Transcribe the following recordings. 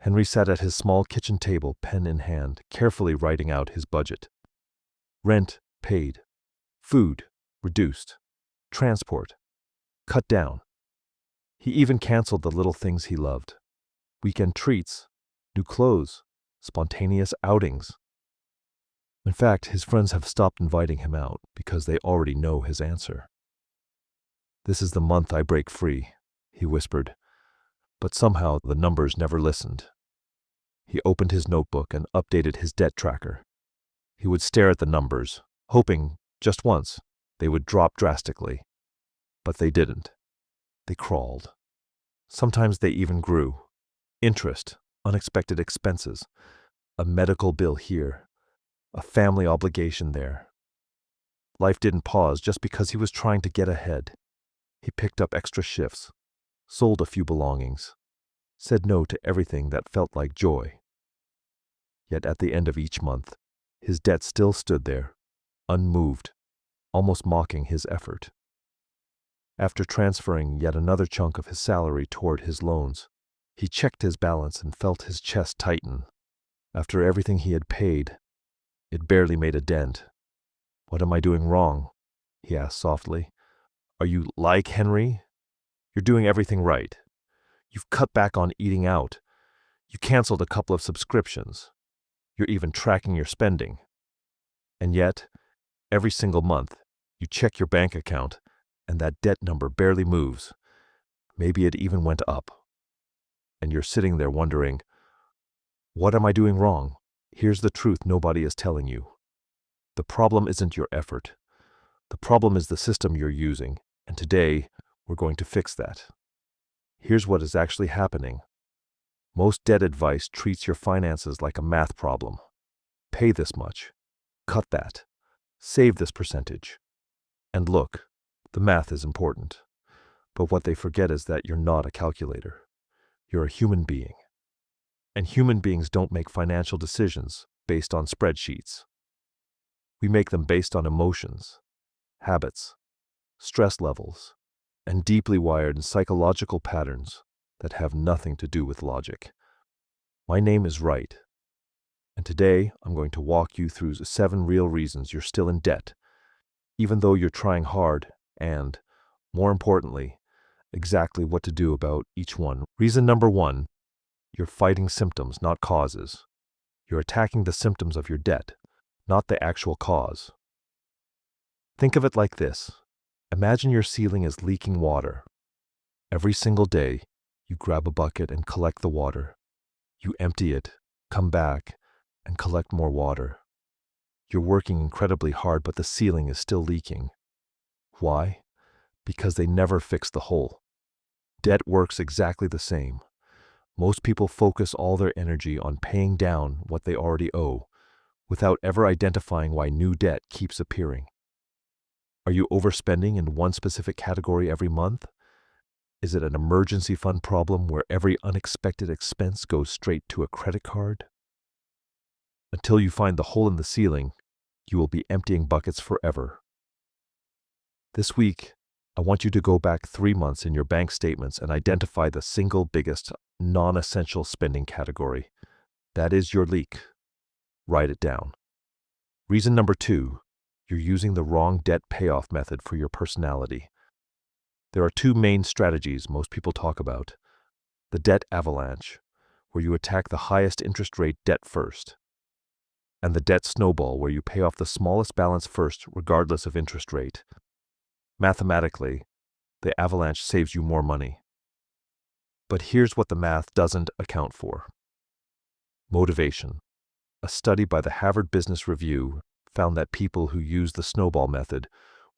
Henry sat at his small kitchen table, pen in hand, carefully writing out his budget. Rent paid. Food reduced. Transport cut down. He even canceled the little things he loved. Weekend treats, new clothes, spontaneous outings. In fact, his friends have stopped inviting him out because they already know his answer. "This is the month I break free," he whispered, but somehow the numbers never listened. He opened his notebook and updated his debt tracker. He would stare at the numbers, hoping, just once, they would drop drastically. But they didn't. They crawled. Sometimes they even grew. Interest, unexpected expenses, a medical bill here, a family obligation there. Life didn't pause just because he was trying to get ahead. He picked up extra shifts, sold a few belongings, said no to everything that felt like joy. Yet at the end of each month, his debt still stood there, unmoved, almost mocking his effort. After transferring yet another chunk of his salary toward his loans, he checked his balance and felt his chest tighten. After everything he had paid, it barely made a dent. "What am I doing wrong?" he asked softly. "Are you like Henry? You're doing everything right. You've cut back on eating out. You canceled a couple of subscriptions. You're even tracking your spending. And yet, every single month, you check your bank account, and that debt number barely moves. Maybe it even went up. And you're sitting there wondering, what am I doing wrong? Here's the truth nobody is telling you. The problem isn't your effort. The problem is the system you're using, and today, we're going to fix that. Here's what is actually happening. Most debt advice treats your finances like a math problem. Pay this much. Cut that. Save this percentage. And look, the math is important. But what they forget is that you're not a calculator. You're a human being. And human beings don't make financial decisions based on spreadsheets. We make them based on emotions, habits, stress levels, and deeply wired psychological patterns that have nothing to do with logic. My name is Wright, and today I'm going to walk you through 7 real reasons you're still in debt, even though you're trying hard, and, more importantly, exactly what to do about each one. Reason number 1, you're fighting symptoms, not causes. You're attacking the symptoms of your debt, not the actual cause. Think of it like this. Imagine your ceiling is leaking water. Every single day, you grab a bucket and collect the water. You empty it, come back, and collect more water. You're working incredibly hard, but the ceiling is still leaking. Why? Because they never fix the hole. Debt works exactly the same. Most people focus all their energy on paying down what they already owe, without ever identifying why new debt keeps appearing. Are you overspending in one specific category every month? Is it an emergency fund problem where every unexpected expense goes straight to a credit card? Until you find the hole in the ceiling, you will be emptying buckets forever. This week, I want you to go back 3 months in your bank statements and identify the single biggest non-essential spending category. That is your leak. Write it down. Reason number 2, you're using the wrong debt payoff method for your personality. There are 2 main strategies most people talk about. The Debt Avalanche, where you attack the highest interest rate debt first, and the Debt Snowball, where you pay off the smallest balance first regardless of interest rate. Mathematically, the avalanche saves you more money. But here's what the math doesn't account for. Motivation. A study by the Harvard Business Review found that people who use the snowball method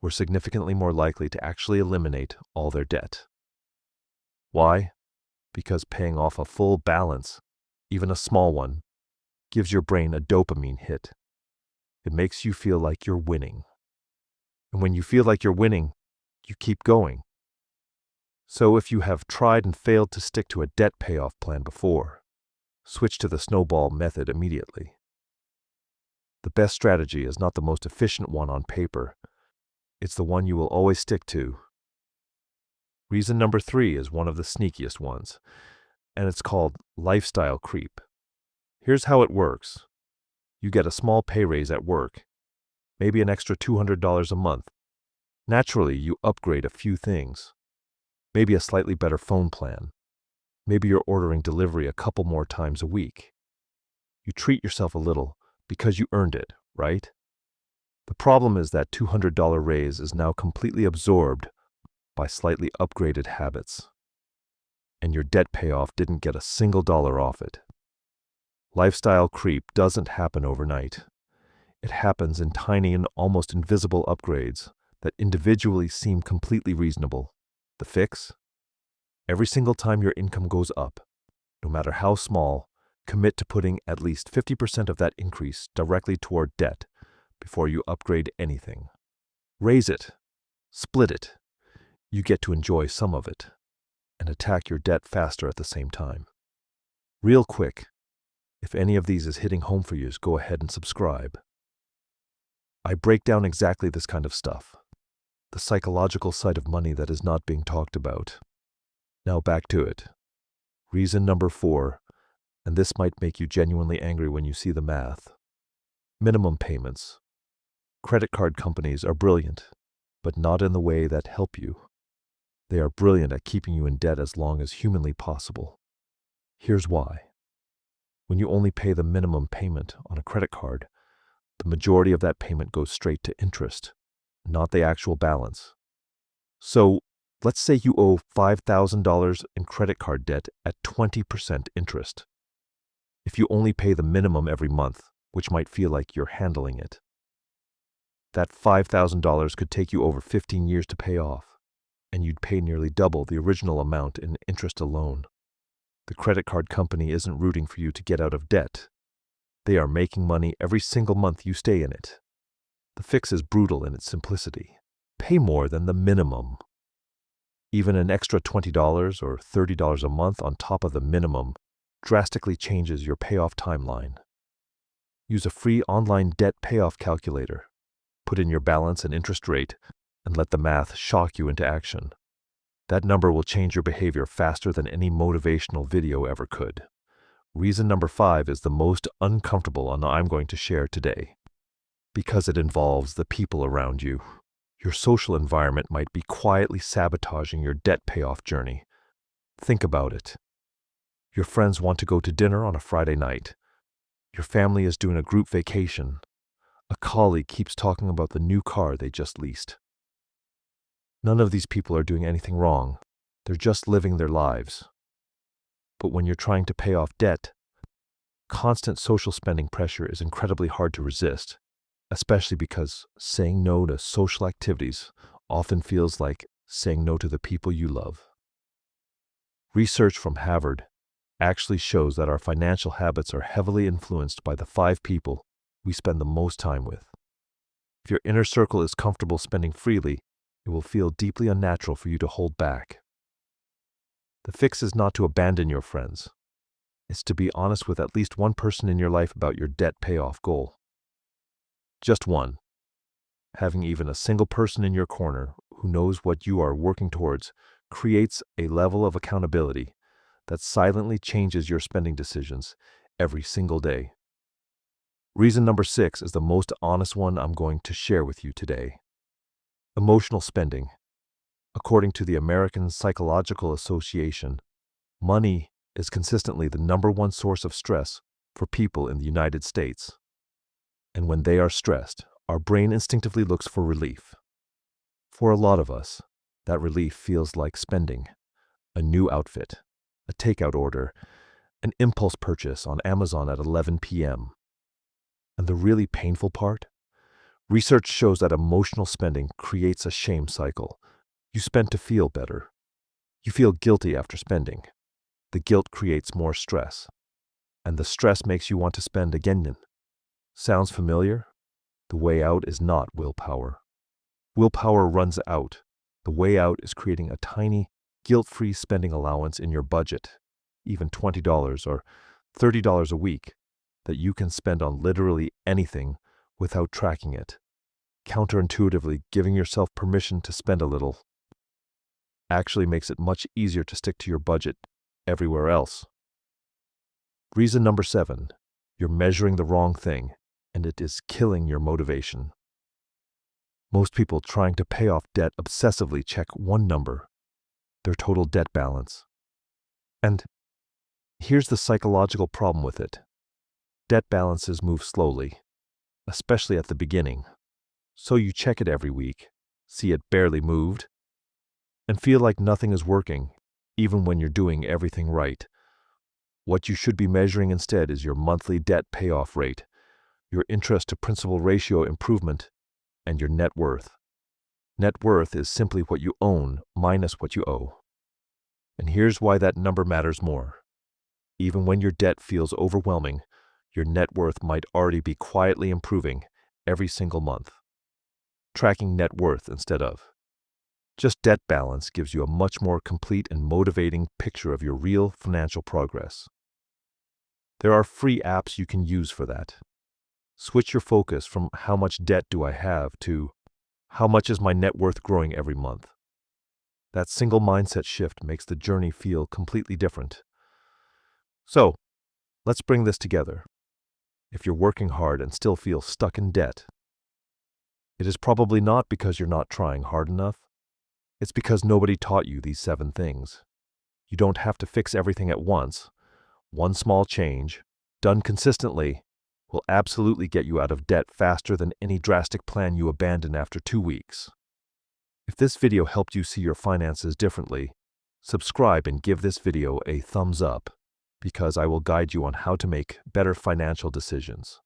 were significantly more likely to actually eliminate all their debt. Why? Because paying off a full balance, even a small one, gives your brain a dopamine hit. It makes you feel like you're winning. And when you feel like you're winning, you keep going. So if you have tried and failed to stick to a debt payoff plan before, switch to the snowball method immediately. The best strategy is not the most efficient one on paper. It's the one you will always stick to. Reason number 3 is one of the sneakiest ones, and it's called lifestyle creep. Here's how it works. You get a small pay raise at work, maybe an extra $200 a month. Naturally, you upgrade a few things. Maybe a slightly better phone plan. Maybe you're ordering delivery a couple more times a week. You treat yourself a little because you earned it, right? The problem is that $200 raise is now completely absorbed by slightly upgraded habits. And your debt payoff didn't get a single dollar off it. Lifestyle creep doesn't happen overnight. It happens in tiny and almost invisible upgrades that individually seem completely reasonable. The fix? Every single time your income goes up, no matter how small, commit to putting at least 50% of that increase directly toward debt before you upgrade anything. Raise it. Split it. You get to enjoy some of it and attack your debt faster at the same time. Real quick, if any of these is hitting home for you, go ahead and subscribe. I break down exactly this kind of stuff, the psychological side of money that is not being talked about. Now back to it. Reason number 4, and this might make you genuinely angry when you see the math. Minimum payments. Credit card companies are brilliant, but not in the way that help you. They are brilliant at keeping you in debt as long as humanly possible. Here's why. When you only pay the minimum payment on a credit card, the majority of that payment goes straight to interest, not the actual balance. So, let's say you owe $5,000 in credit card debt at 20% interest. If you only pay the minimum every month, which might feel like you're handling it, that $5,000 could take you over 15 years to pay off, and you'd pay nearly double the original amount in interest alone. The credit card company isn't rooting for you to get out of debt. They are making money every single month you stay in it. The fix is brutal in its simplicity. Pay more than the minimum. Even an extra $20 or $30 a month on top of the minimum drastically changes your payoff timeline. Use a free online debt payoff calculator. Put in your balance and interest rate, and let the math shock you into action. That number will change your behavior faster than any motivational video ever could. Reason number 5 is the most uncomfortable and I'm going to share today. Because it involves the people around you. Your social environment might be quietly sabotaging your debt payoff journey. Think about it. Your friends want to go to dinner on a Friday night. Your family is doing a group vacation. A colleague keeps talking about the new car they just leased. None of these people are doing anything wrong. They're just living their lives. But when you're trying to pay off debt, constant social spending pressure is incredibly hard to resist, especially because saying no to social activities often feels like saying no to the people you love. Research from Harvard actually shows that our financial habits are heavily influenced by the 5 people we spend the most time with. If your inner circle is comfortable spending freely, it will feel deeply unnatural for you to hold back. The fix is not to abandon your friends. It's to be honest with at least one person in your life about your debt payoff goal. Just one. Having even a single person in your corner who knows what you are working towards creates a level of accountability that silently changes your spending decisions every single day. Reason number 6 is the most honest one I'm going to share with you today. Emotional spending. According to the American Psychological Association, money is consistently the number 1 source of stress for people in the United States. And when they are stressed, our brain instinctively looks for relief. For a lot of us, that relief feels like spending, a new outfit, a takeout order, an impulse purchase on Amazon at 11 p.m. And the really painful part? Research shows that emotional spending creates a shame cycle. You spend to feel better. You feel guilty after spending. The guilt creates more stress. And the stress makes you want to spend again. Sounds familiar? The way out is not willpower. Willpower runs out. The way out is creating a tiny, guilt-free spending allowance in your budget, even $20 or $30 a week, that you can spend on literally anything without tracking it. Counterintuitively, giving yourself permission to spend a little actually makes it much easier to stick to your budget everywhere else. Reason number 7. You're measuring the wrong thing, and it is killing your motivation. Most people trying to pay off debt obsessively check one number, their total debt balance. And here's the psychological problem with it. Debt balances move slowly, especially at the beginning. So you check it every week, see it barely moved, and feel like nothing is working, even when you're doing everything right. What you should be measuring instead is your monthly debt payoff rate, your interest to principal ratio improvement, and your net worth. Net worth is simply what you own minus what you owe. And here's why that number matters more. Even when your debt feels overwhelming, your net worth might already be quietly improving every single month. Tracking net worth instead of just debt balance gives you a much more complete and motivating picture of your real financial progress. There are free apps you can use for that. Switch your focus from how much debt do I have to how much is my net worth growing every month. That single mindset shift makes the journey feel completely different. So, let's bring this together. If you're working hard and still feel stuck in debt, it is probably not because you're not trying hard enough. It's because nobody taught you these 7 things. You don't have to fix everything at once. One small change, done consistently, will absolutely get you out of debt faster than any drastic plan you abandon after 2 weeks. If this video helped you see your finances differently, subscribe and give this video a thumbs up, because I will guide you on how to make better financial decisions.